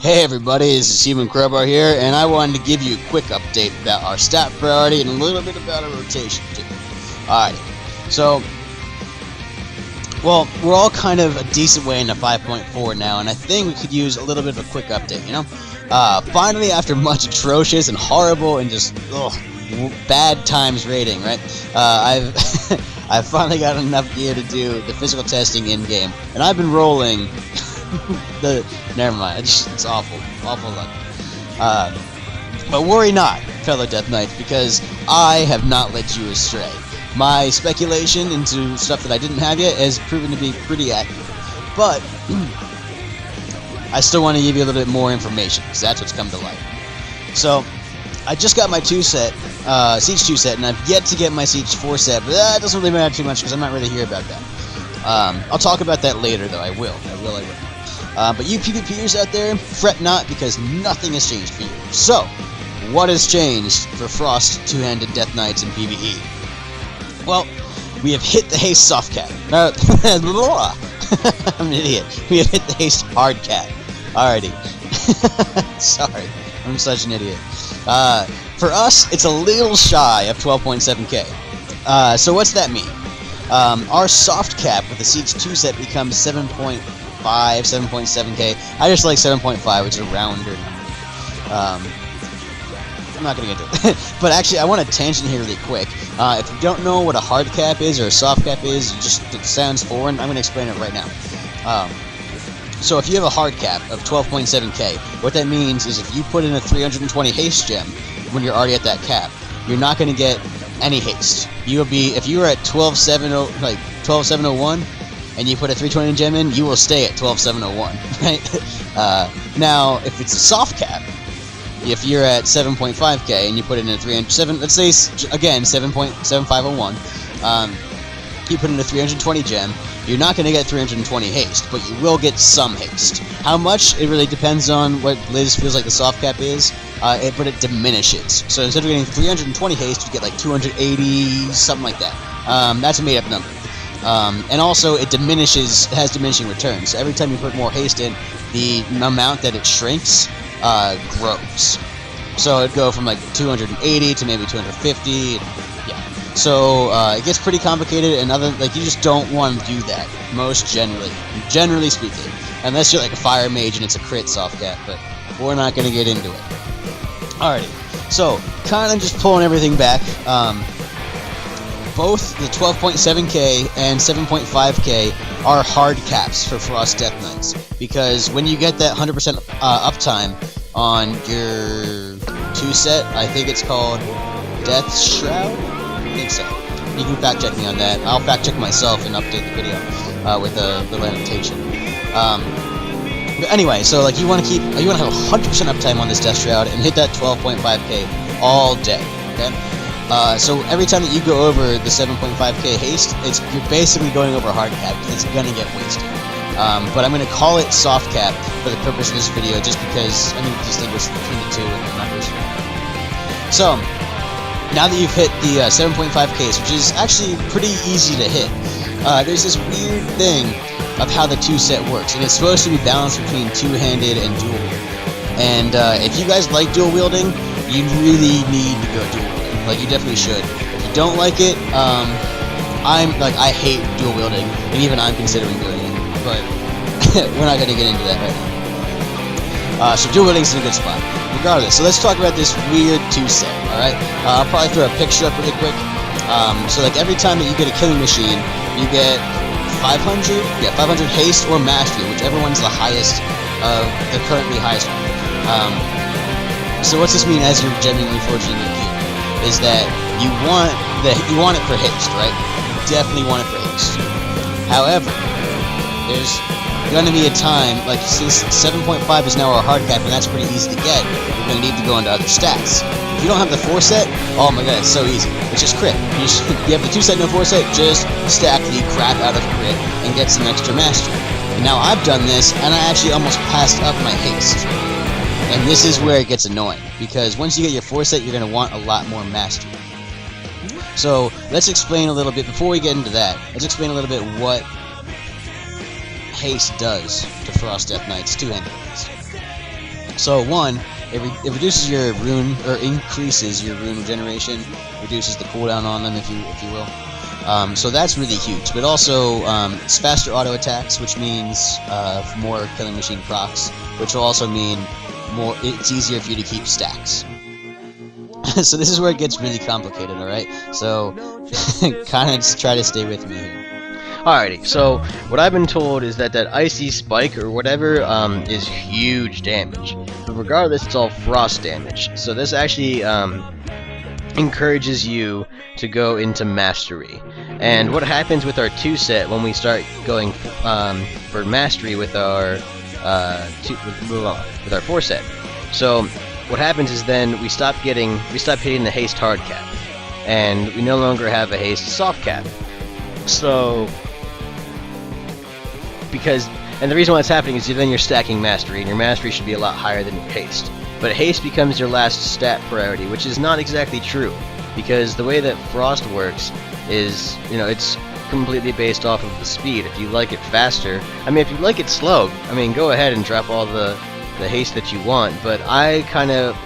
Hey everybody, this is Human Crowbar here, and I wanted to give you a quick update about our stat priority and a little bit about our rotation too. Alright, so, well, we're all kind of a decent way into 5.4 now, and I think we could use a little bit of a quick update, you know? Finally, after much atrocious and horrible and just, bad times rating, right? I've finally got enough gear to do the physical testing in-game, and I've been rolling never mind, it's awful luck. But worry not, fellow Death Knights, because I have not led you astray. My speculation into stuff that I didn't have yet has proven to be pretty accurate, but I still want to give you a little bit more information, because that's what's come to light. So, I just got my Siege 2 set, and I've yet to get my Siege 4 set, but that doesn't really matter too much, because I'm not really here about that. I'll talk about that later, though. I will. But you PvPers out there, fret not, because nothing has changed for you. So, what has changed for Frost two-handed Death Knights in PvE? Well, we have hit the haste soft cap. I'm an idiot. We have hit the haste hard cap. Alrighty. Sorry, I'm such an idiot. For us, it's a little shy of 12.7k. So what's that mean? Our soft cap with the Siege 2 set becomes 7.5, 7.7k. I just like 7.5, which is a rounder number. I'm not going to get to it. But actually, I want to tangent here really quick. If you don't know what a hard cap is or a soft cap is, it sounds foreign, I'm going to explain it right now. So if you have a hard cap of 12.7k, what that means is if you put in a 320 haste gem when you're already at that cap, you're not going to get any haste. You'll be, if you were at 12.701 and you put a 320 gem in, you will stay at 12.701, right? Now, if it's a soft cap, if you're at 7.5k and you put in a 307, let's say again 7.7501, you put in a 320 gem, you're not going to get 320 haste, but you will get some haste. How much? It really depends on what Liz feels like the soft cap is, but it diminishes. So instead of getting 320 haste, you get like 280, something like that. That's a made-up number. And also, it has diminishing returns. So every time you put more haste in, the amount that it shrinks grows. So it'd go from like 280 to maybe 250. Yeah. So it gets pretty complicated, and you just don't want to do that. Generally speaking, unless you're like a fire mage and it's a crit soft cap. But we're not going to get into it. Alrighty. So kind of just pulling everything back. Both the 12.7k and 7.5k are hard caps for Frost Death Knights, because when you get that 100% uptime on your 2 set, I think it's called Death Shroud? I think so. You can fact check me on that. I'll fact check myself and update the video with the annotation. But anyway, so like you want to have 100% uptime on this Death Shroud and hit that 12.5k all day. Okay. So every time that you go over the 7.5k haste, you're basically going over hard cap, because it's gonna get wasted. But I'm gonna call it soft cap for the purpose of this video, just because I need to distinguish between the two and the numbers. So now that you've hit the 7.5k, which is actually pretty easy to hit, there's this weird thing of how the 2 set works, and it's supposed to be balanced between two-handed and dual wielding. And if you guys like dual wielding, you really need to go dual wielding. Like, you definitely should. If you don't like it, I hate dual wielding, and even I'm considering doing it, but we're not gonna get into that right now. So dual wielding's in a good spot. Regardless, so let's talk about this weird 2 set, alright? I'll probably throw a picture up really quick. So like every time that you get a killing machine, you get 500 haste or mastery, whichever one's the highest of the currently highest one. So what's this mean as you're genuinely forging your gear? Is that you want it for haste, right? You definitely want it for haste. However, there's gonna be a time, like since 7.5 is now our hard cap, and that's pretty easy to get, you're gonna need to go into other stats. If you don't have the 4 set, oh my god, it's so easy. It's just crit. You have the 2 set, no 4 set, just stack the crap out of crit and get some extra mastery. And now I've done this, and I actually almost passed up my haste. And this is where it gets annoying, because once you get your 4 set, you're going to want a lot more mastery. So, let's explain a little bit, before we get into that, let's explain a little bit what haste does to Frost Death Knights two-handed haste. So one, it reduces your rune, or increases your rune regeneration, reduces the cooldown on them, if you will. So that's really huge. But also, it's faster auto attacks, which means more killing machine procs, which will also mean more. It's easier for you to keep stacks. So this is where it gets really complicated. All right. So kind of just try to stay with me here. Alrighty, so what I've been told is that icy spike or whatever is huge damage. But regardless, it's all frost damage. So this actually encourages you to go into mastery. And what happens with our 2 set when we start going for mastery with our with our 4 set? So what happens is then we stop hitting the haste hard cap, and we no longer have a haste soft cap. So and the reason why it's happening is then you're stacking mastery, and your mastery should be a lot higher than your haste. But haste becomes your last stat priority, which is not exactly true, because the way that frost works is, it's completely based off of the speed. If you like it faster, if you like it slow, go ahead and drop all the haste that you want, but I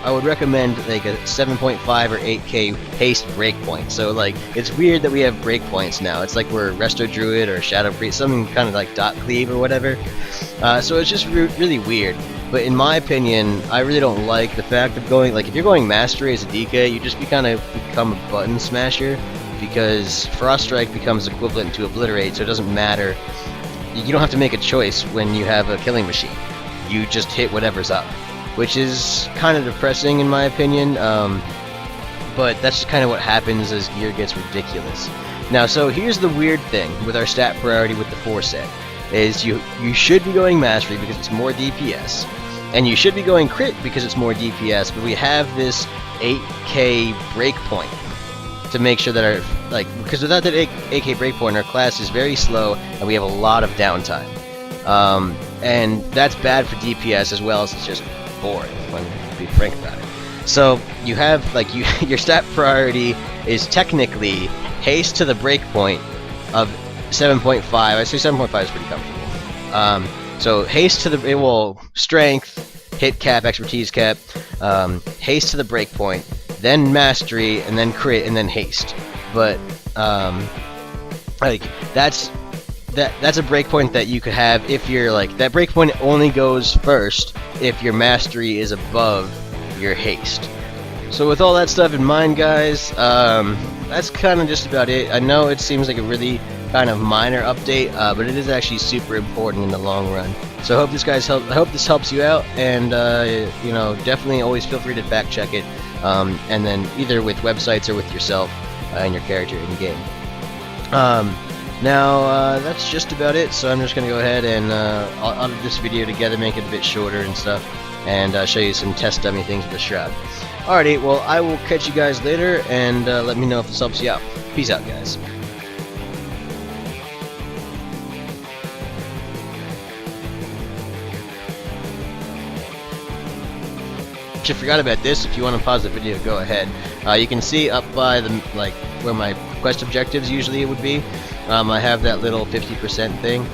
would recommend like a 7.5 or 8k haste breakpoint. So like, it's weird that we have breakpoints now. It's like we're Resto Druid or Shadow Priest, something kind of like dot cleave or whatever. So it's just really weird. But in my opinion, I really don't like the fact of going, like, if you're going mastery as a DK, you just become a button smasher, because Frost Strike becomes equivalent to Obliterate, so it doesn't matter. You don't have to make a choice when you have a killing machine. You just hit whatever's up, which is kind of depressing in my opinion, but that's just kind of what happens as gear gets ridiculous. Now, so here's the weird thing with our stat priority with the 4 set, is you should be going mastery because it's more DPS, and you should be going crit because it's more DPS, but we have this 8k breakpoint to make sure that because without that 8k breakpoint, our class is very slow and we have a lot of downtime. And that's bad for DPS as well as it's just boring, to be frank about it. So you have, your stat priority is technically haste to the breakpoint of 7.5. I say 7.5 is pretty comfortable. So haste to the, strength, hit cap, expertise cap, haste to the breakpoint, then mastery, and then crit, and then haste. But, that's a breakpoint that you could have if you're that breakpoint only goes first if your mastery is above your haste. So with all that stuff in mind, guys, that's kind of just about it. I know it seems like a really kind of minor update, but it is actually super important in the long run. So I hope this helps you out, and definitely always feel free to fact check it, and then either with websites or with yourself and your character in game. Now, that's just about it, so I'm just going to go ahead and I'll edit this video together, make it a bit shorter and stuff, and show you some test dummy things with the Shroud. Alrighty, well, I will catch you guys later, and let me know if this helps you out. Peace out, guys. I forgot about this. If you want to pause the video, go ahead. You can see up by the where my quest objectives usually would be. I have that little 50% thing.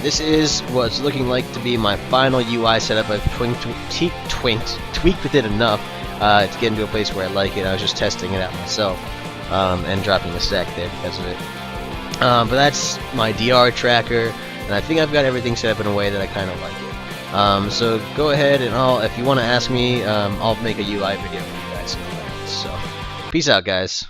This is what's looking like to be my final UI setup. I've tweaked with it enough to get into a place where I like it. I was just testing it out myself and dropping a stack there because of it. But that's my DR tracker, and I think I've got everything set up in a way that I kind of like it. So go ahead and if you want to ask me, I'll make a UI video for you guys. So, peace out, guys.